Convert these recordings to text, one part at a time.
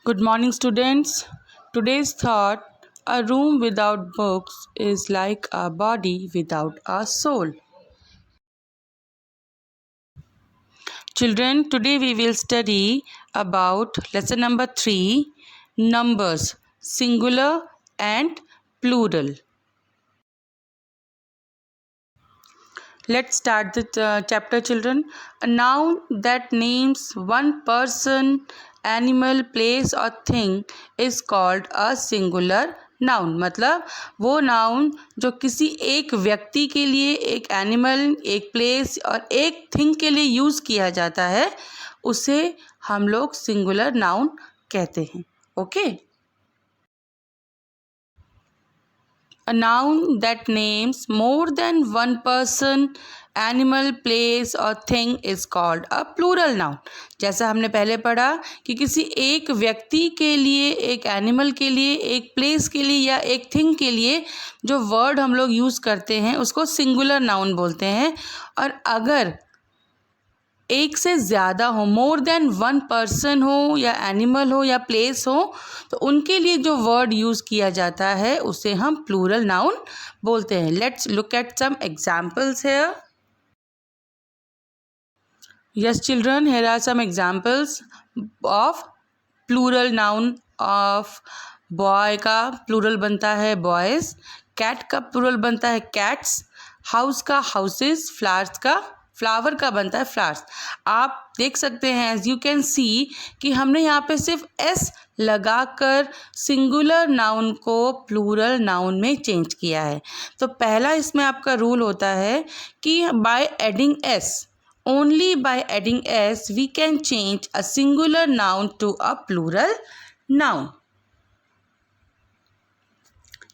Good morning, students. Today's thought: a room without books is like a body without a soul. Children, today we will study about lesson number 3, numbers, singular and plural. Let's start the chapter, children. A noun that names one person, animal, place or thing is called a singular noun. मतलब वो noun जो किसी एक व्यक्ति के लिए, एक animal, एक प्लेस और एक थिंग के लिए यूज़ किया जाता है, उसे हम लोग सिंगुलर नाउन कहते हैं. Okay. A noun that names more than one person, animal, place और thing is called a plural noun. जैसा हमने पहले पढ़ा कि किसी एक व्यक्ति के लिए, एक एनिमल के लिए, एक प्लेस के लिए या एक थिंग के लिए जो वर्ड हम लोग यूज़ करते हैं उसको सिंगुलर नाउन बोलते हैं. और अगर एक से ज़्यादा हो, मोर देन वन पर्सन हो या एनिमल हो या प्लेस हो, तो उनके लिए जो वर्ड यूज़ किया जाता है उसे हम प्लूरल नाउन बोलते हैं. Let's look at some examples here. Yes children, here are some examples of plural noun. Of boy का प्लूरल बनता है बॉयज़, कैट का प्लूरल बनता है कैट्स, हाउस का हाउसेस, फ्लावर्स का फ्लावर का बनता है फ्लावर्स. आप देख सकते हैं, एज यू कैन सी, कि हमने यहाँ पे सिर्फ एस लगाकर सिंगुलर नाउन को प्लूरल नाउन में चेंज किया है. तो पहला इसमें आपका रूल होता है कि by adding S, only by adding S we can change a singular noun to a plural noun.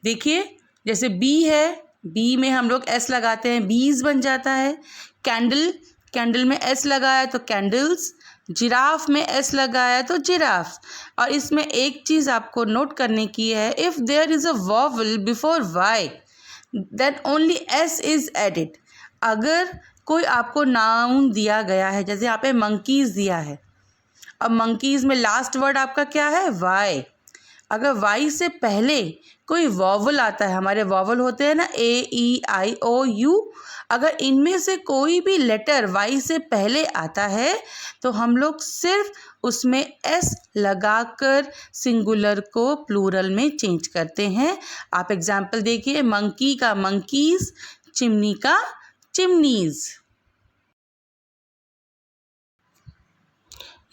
देखिए, जैसे बी है, बी में हम लोग एस लगाते हैं, बीज बन जाता है. कैंडल, कैंडल में एस लगाया तो कैंडल्स. जिराफ में एस लगाया तो जिराफ्स. और इसमें एक चीज़ आपको नोट करने की है, if there is a vowel before Y then only S is added. अगर कोई आपको नाउन दिया गया है, जैसे यहाँ पे मंकीज़ दिया है, अब मंकीज़ में लास्ट वर्ड आपका क्या है, वाई. अगर वाई से पहले कोई वॉवल आता है, हमारे वॉवल होते हैं ना, ए ई आई ओ यू, अगर इनमें से कोई भी लेटर वाई से पहले आता है तो हम लोग सिर्फ उसमें एस लगाकर सिंगुलर को प्लूरल में चेंज करते हैं. आप एग्जाम्पल देखिए, मंकी का मंकीज़, चिमनी का चिमनीज़.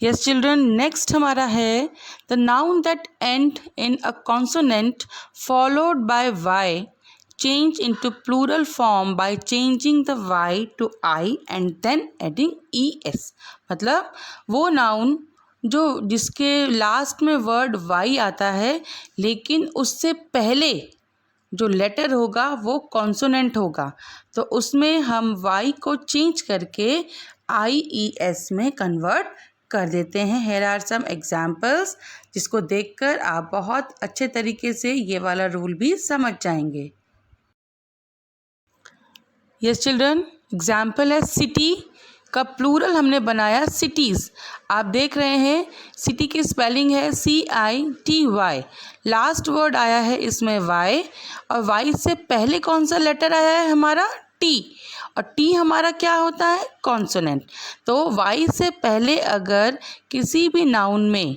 यस चिल्ड्रन, नेक्स्ट हमारा है the noun that end in a consonant followed by Y change into plural form by changing the Y to I and then adding E S. मतलब वो noun जो जिसके last में word Y आता है लेकिन उससे पहले जो लेटर होगा वो कॉन्सोनेंट होगा, तो उसमें हम वाई को चेंज करके आई ई एस में कन्वर्ट कर देते हैं. हेयर आर सम एग्जाम्पल्स जिसको देखकर आप बहुत अच्छे तरीके से ये वाला रूल भी समझ जाएंगे. यस चिल्ड्रन, एग्जाम्पल है सिटी का प्लूरल हमने बनाया सिटीज़. आप देख रहे हैं सिटी की स्पेलिंग है CITY. लास्ट वर्ड आया है इसमें वाई, और वाई से पहले कौन सा लेटर आया है हमारा, टी, और टी हमारा क्या होता है, कॉन्सोनेंट. तो वाई से पहले अगर किसी भी नाउन में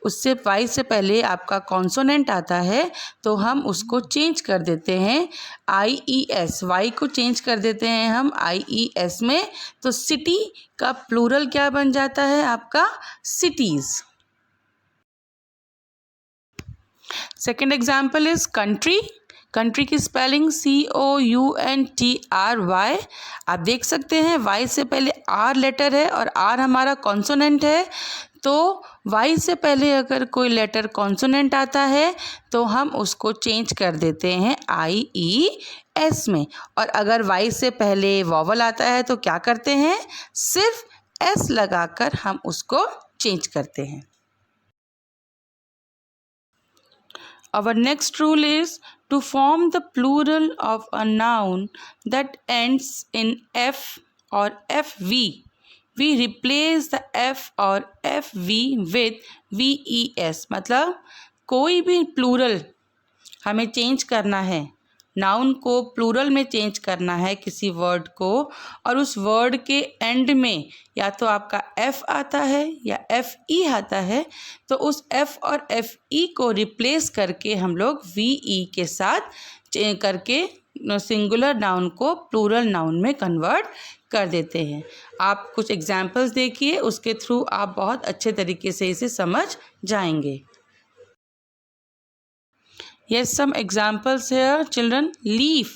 उससे वाई से पहले आपका कॉन्सोनेंट आता है तो हम उसको चेंज कर देते हैं IES. वाई को चेंज कर देते हैं हम IES में, तो सिटी का प्लूरल क्या बन जाता है आपका, cities. Second example is country. Country की स्पेलिंग COUNTRY. आप देख सकते हैं वाई से पहले आर लेटर है और आर हमारा कॉन्सोनेंट है, तो वाई से पहले अगर कोई लेटर कॉन्सोनेंट आता है तो हम उसको चेंज कर देते हैं IES में. और अगर वाई से पहले वॉवल आता है तो क्या करते हैं, सिर्फ एस लगाकर हम उसको चेंज करते हैं. Our next rule is to form the plural of a noun that ends in F or FV. We replace the F or FV with VES, मतलब कोई भी प्लूरल हमें चेंज करना है, नाउन को प्लूरल में चेंज करना है किसी वर्ड को, और उस वर्ड के एंड में या तो आपका F आता है या FE आता है, तो उस F और FE को रिप्लेस करके हम लोग VE के साथ करके सिंगुलर नाउन को प्लूरल नाउन में कन्वर्ट कर देते हैं। आप कुछ एग्जाम्पल्स देखिए, उसके थ्रू आप बहुत अच्छे तरीके से इसे समझ जाएंगे। Yes, some examples here, children. Leaf.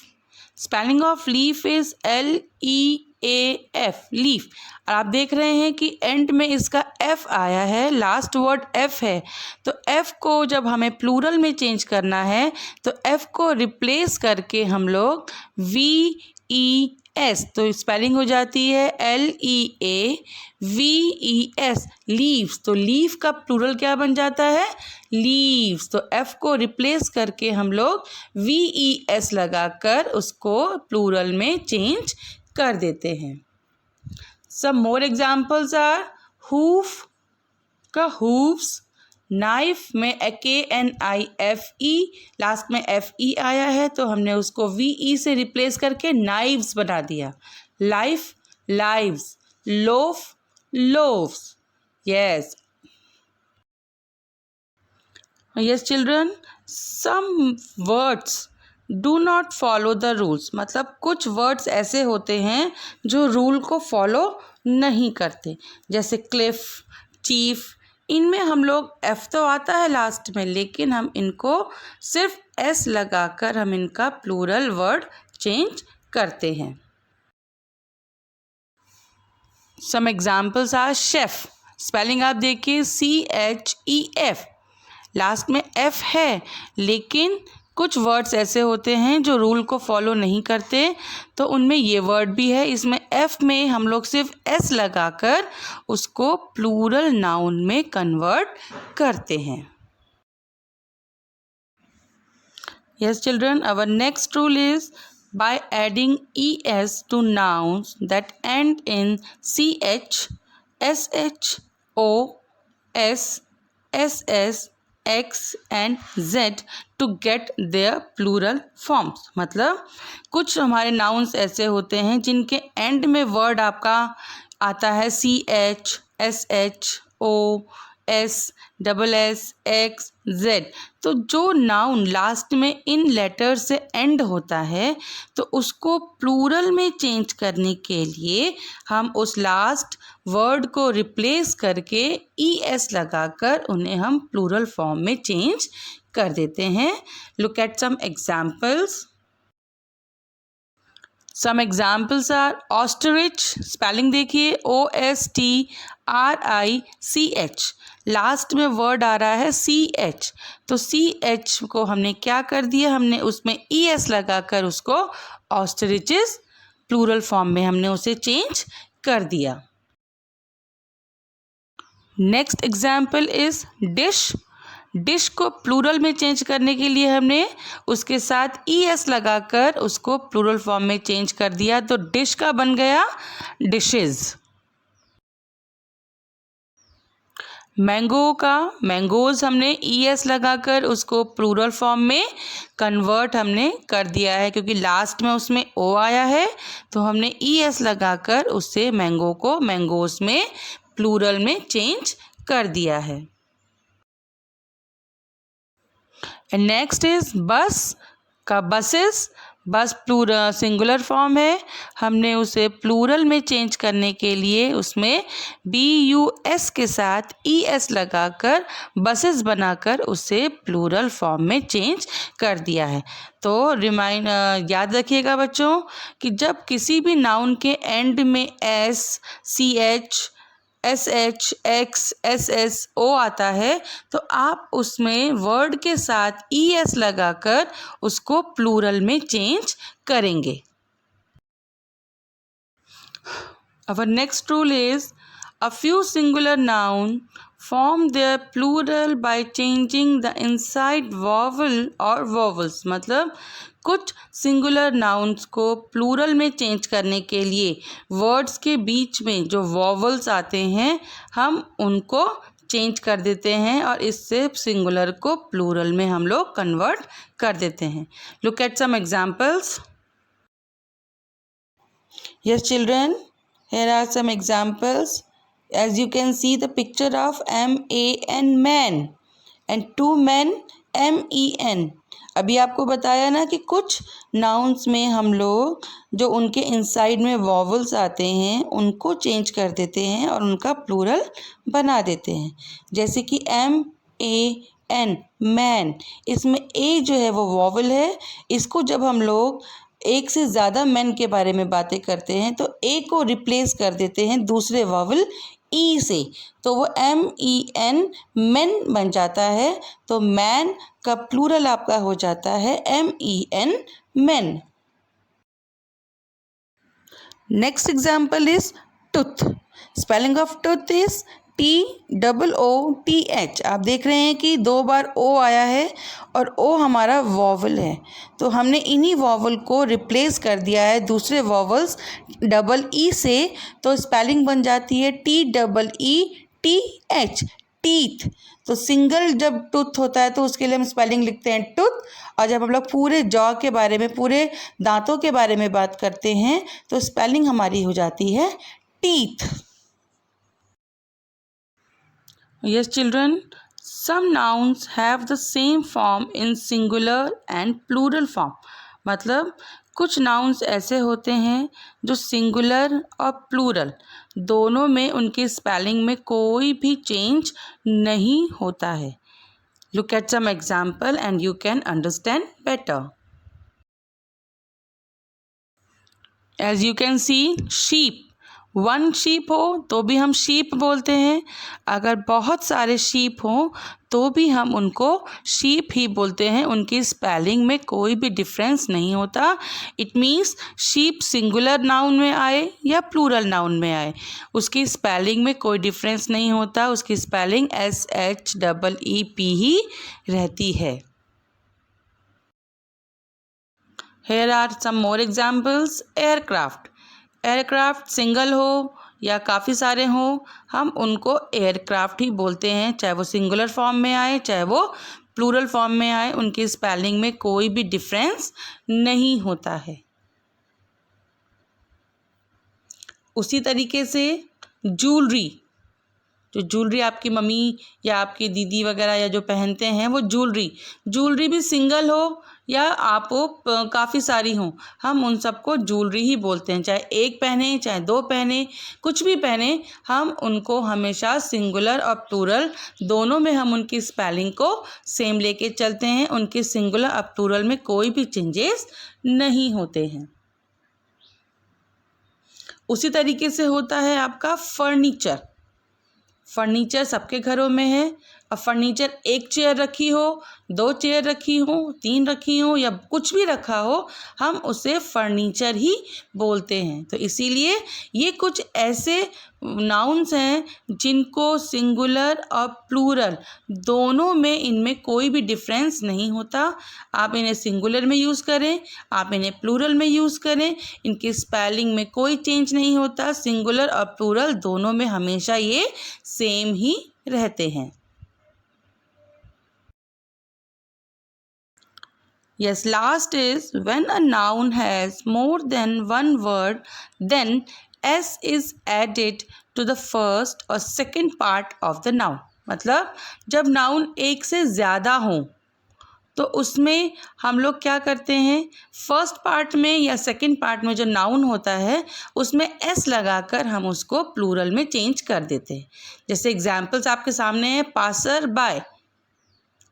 Spelling of leaf is LEAF, leaf. और आप देख रहे हैं कि एंड में इसका F आया है, लास्ट वर्ड F है, तो F को जब हमें प्लूरल में चेंज करना है तो F को रिप्लेस करके हम लोग VES, तो स्पेलिंग हो जाती है LEAVES, लीव्स। तो लीफ का प्लूरल क्या बन जाता है? लीव्स। तो F को रिप्लेस करके हम लोग VES लगाकर उसको प्लूरल में चेंज कर देते हैं। सम मोर एग्जाम्पल्स आर हूफ का हूफ्स, नाइफ में KNIFE, लास्ट में FE आया है तो हमने उसको VE से रिप्लेस करके नाइव्स बना दिया। Life, lives, loaf, loaves. Yes, yes children, some words do not follow the rules, मतलब कुछ वर्ड्स ऐसे होते हैं जो रूल को फॉलो नहीं करते, जैसे क्लिफ, चीफ। इनमें हम लोग F तो आता है लास्ट में, लेकिन हम इनको सिर्फ S लगाकर हम इनका प्लूरल वर्ड चेंज करते हैं। Some examples are chef. Spelling आप देखिए CHEF, लास्ट में F है, लेकिन कुछ वर्ड्स ऐसे होते हैं जो रूल को फॉलो नहीं करते, तो उनमें ये वर्ड भी है। इसमें F में हम लोग सिर्फ S लगाकर उसको प्लूरल नाउन में कन्वर्ट करते हैं। Yes children, our next rule is by adding ES to nouns that end in CH, SH, O, S, SS, X and Z to get their plural forms। मतलब कुछ हमारे nouns ऐसे होते हैं जिनके एंड में वर्ड आपका आता है CH, SH, O, S, SS, X, Z, तो जो नाउन लास्ट में इन लेटर से एंड होता है तो उसको प्लूरल में चेंज करने के लिए हम उस लास्ट वर्ड को रिप्लेस करके ES लगाकर उन्हें हम प्लूरल फॉर्म में चेंज कर देते हैं। Look at some examples. Some examples are ostrich. Spelling देखिए OSTRICH, लास्ट में वर्ड आ रहा है CH, तो CH को हमने क्या कर दिया, हमने उसमें ES लगाकर उसको ऑस्टरिचेस प्लूरल फॉर्म में हमने उसे चेंज कर दिया। Next example is dish. Dish को प्लूरल में चेंज करने के लिए हमने उसके साथ ES लगाकर उसको प्लूरल फॉर्म में चेंज कर दिया, तो डिश का बन गया डिशेस। मैंगो का मैंगोज हमने ES लगाकर उसको प्लूरल फॉर्म में कन्वर्ट हमने कर दिया है, क्योंकि लास्ट में उसमें O आया है तो हमने ES लगाकर उससे मैंगो को मैंगोज में प्लूरल में चेंज कर दिया है। एंड नेक्स्ट इज बस का बसेस। बस प्लूरल सिंगुलर फॉर्म है, हमने उसे प्लूरल में चेंज करने के लिए उसमें BUS के साथ ES लगाकर बसेस बनाकर उसे प्लूरल फॉर्म में चेंज कर दिया है। तो याद रखिएगा बच्चों कि जब किसी भी नाउन के एंड में S, CH, SH, X, SS, O आता है तो आप उसमें वर्ड के साथ ES लगाकर उसको प्लूरल में चेंज करेंगे। Our next rule is a few singular noun form their plural by changing the inside vowel or vowels। मतलब कुछ सिंगुलर नाउन्स को प्लूरल में चेंज करने के लिए वर्ड्स के बीच में जो वॉवल्स आते हैं हम उनको चेंज कर देते हैं और इससे सिंगुलर को प्लूरल में हम लोग कन्वर्ट कर देते हैं। Look at some examples. Yes children, here are some examples. As you can see the picture of man, man, and two men, men. अभी आपको बताया ना कि कुछ नाउन्स में हम लोग जो उनके इनसाइड में वॉवल्स आते हैं उनको चेंज कर देते हैं और उनका प्लूरल बना देते हैं। जैसे कि man, मैन, इसमें ए जो है वो वॉवल है। इसको जब हम लोग एक से ज़्यादा मैन के बारे में बातें करते हैं तो ए को रिप्लेस कर देते हैं दूसरे वॉवल ई से, तो वो MEN, मैन बन जाता है। तो मैन का प्लूरल आपका हो जाता है MEN, man. Next example is tooth. Spelling of tooth is TOOTH। आप देख रहे हैं कि 2 बार ओ आया है और ओ हमारा वॉवल है, तो हमने इन्हीं वॉवल को रिप्लेस कर दिया है दूसरे वॉवल्स EE से, तो स्पेलिंग बन जाती है TEETH, टीथ। तो सिंगल जब टूथ होता है तो उसके लिए हम स्पेलिंग लिखते हैं टूथ, और जब हम लोग पूरे जॉ के बारे में, पूरे दांतों के बारे में बात करते हैं तो स्पेलिंग हमारी हो जाती है teeth. Yes children, some nouns have the same form in singular and plural form। मतलब कुछ नाउन्स ऐसे होते हैं जो सिंगुलर और प्लूरल दोनों में उनकी स्पेलिंग में कोई भी चेंज नहीं होता है। Look at some example and you can understand better। As you can see, sheep, 1 sheep हो तो भी हम शीप बोलते हैं, अगर बहुत सारे शीप हों तो भी हम उनको शीप ही बोलते हैं, उनकी स्पेलिंग में कोई भी डिफरेंस नहीं होता। It means sheep singular noun में आए या प्लूरल नाउन में आए, उसकी स्पेलिंग में कोई डिफरेंस नहीं होता, उसकी स्पेलिंग SHEEP ही रहती है। Here are some more examples। Aircraft, aircraft single हो या काफ़ी सारे हों हम उनको एयरक्राफ्ट ही बोलते हैं, चाहे वो सिंगुलर फॉर्म में आए चाहे वो प्लूरल फॉर्म में आए, उनकी स्पेलिंग में कोई भी डिफरेंस नहीं होता है। उसी तरीके से ज्वेलरी, जो ज्वेलरी आपकी मम्मी या आपकी दीदी वगैरह या जो पहनते हैं वो ज्वेलरी भी सिंगल हो या आप काफ़ी सारी हों, हम उन सबको ज्वेलरी ही बोलते हैं, चाहे एक पहने चाहे 2 पहने, कुछ भी पहने, हम उनको हमेशा सिंगुलर और प्लूरल दोनों में हम उनकी स्पेलिंग को सेम लेके चलते हैं, उनकी सिंगुलर और प्लूरल में कोई भी चेंजेस नहीं होते हैं। उसी तरीके से होता है आपका फर्नीचर। फर्नीचर सबके घरों में है। अब फर्नीचर एक चेयर रखी हो, 2 चेयर रखी हो, 3 रखी हो या कुछ भी रखा हो, हम उसे फर्नीचर ही बोलते हैं। तो इसीलिए ये कुछ ऐसे नाउन्स हैं जिनको सिंगुलर और प्लूरल दोनों में इनमें कोई भी डिफरेंस नहीं होता। आप इन्हें सिंगुलर में यूज़ करें, आप इन्हें प्लूरल में यूज़ करें, इनकी स्पेलिंग में कोई चेंज नहीं होता, सिंगुलर और प्लूरल दोनों में हमेशा ये सेम ही रहते हैं। Yes, last is when a noun has more than one word, then S is added to the first or second part of the noun। मतलब जब नाउन एक से ज़्यादा हों तो उसमें हम लोग क्या करते हैं, फर्स्ट पार्ट में या सेकंड पार्ट में जो नाउन होता है उसमें S लगाकर हम उसको प्लूरल में चेंज कर देते हैं। जैसे एग्जाम्पल्स आपके सामने है, पासर बाय,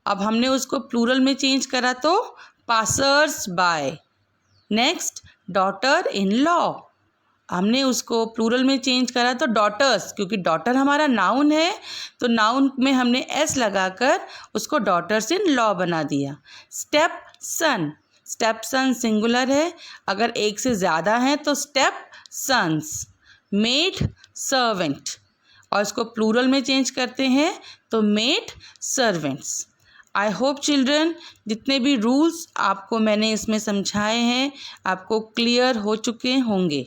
अब हमने उसको प्लूरल में चेंज करा तो passers bye. Next daughter in law, हमने उसको प्लूरल में चेंज करा तो डॉटर्स, क्योंकि डॉटर हमारा नाउन है तो नाउन में हमने एस लगाकर उसको डॉटर्स इन लॉ बना दिया। स्टेप सन, स्टेप सन सिंगुलर है, अगर एक से ज़्यादा हैं तो स्टेप सन्स। मेड सर्वेंट, और इसको प्लूरल में चेंज करते हैं तो made servants. I hope children जितने भी रूल्स आपको मैंने इसमें समझाए हैं आपको क्लियर हो चुके होंगे।